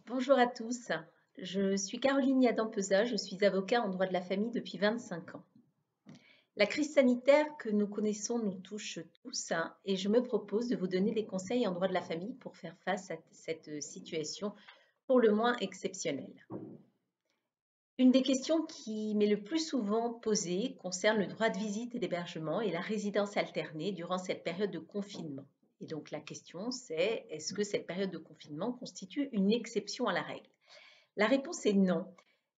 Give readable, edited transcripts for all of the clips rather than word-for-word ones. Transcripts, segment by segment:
Bonjour à tous, je suis Caroline Yadan-Peza, je suis avocat en droit de la famille depuis 25 ans. La crise sanitaire que nous connaissons nous touche tous et je me propose de vous donner des conseils en droit de la famille pour faire face à cette situation pour le moins exceptionnelle. Une des questions qui m'est le plus souvent posée concerne le droit de visite et d'hébergement et la résidence alternée durant cette période de confinement. Et donc la question c'est, est-ce que cette période de confinement constitue une exception à la règle? La réponse est non.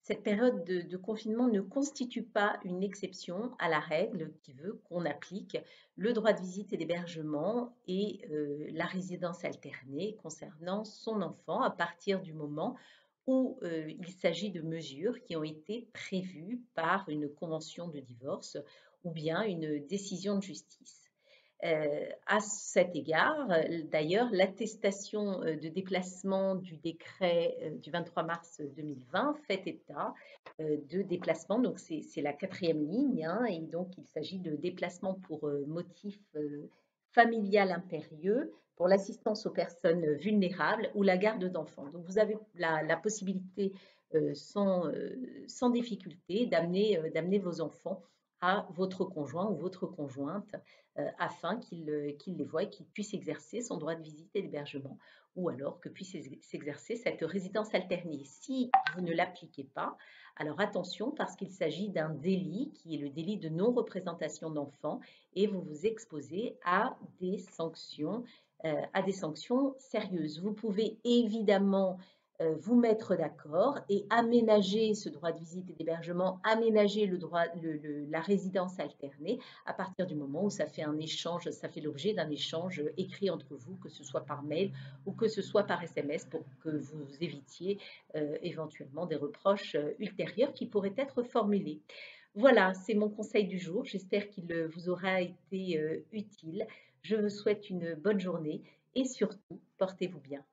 Cette période de confinement ne constitue pas une exception à la règle qui veut qu'on applique le droit de visite et d'hébergement et la résidence alternée concernant son enfant à partir du moment où il s'agit de mesures qui ont été prévues par une convention de divorce ou bien une décision de justice. À cet égard, d'ailleurs, l'attestation de déplacement du décret du 23 mars 2020 fait état de déplacement, donc c'est la quatrième ligne, hein, et donc il s'agit de déplacement pour motif familial impérieux, pour l'assistance aux personnes vulnérables ou la garde d'enfants. Donc vous avez la possibilité sans difficulté d'amener vos enfants à votre conjoint ou votre conjointe afin qu'il les voie et qu'il puisse exercer son droit de visite et d'hébergement, ou alors que puisse s'exercer cette résidence alternée. Si vous ne l'appliquez pas, alors attention parce qu'il s'agit d'un délit qui est le délit de non-représentation d'enfants et vous vous exposez à des sanctions sérieuses. Vous pouvez évidemment vous mettre d'accord et aménager ce droit de visite et d'hébergement, aménager la résidence alternée à partir du moment où ça fait un échange, ça fait l'objet d'un échange écrit entre vous, que ce soit par mail ou que ce soit par SMS pour que vous évitiez éventuellement des reproches ultérieurs qui pourraient être formulés. Voilà, c'est mon conseil du jour. J'espère qu'il vous aura été utile. Je vous souhaite une bonne journée et surtout, portez-vous bien.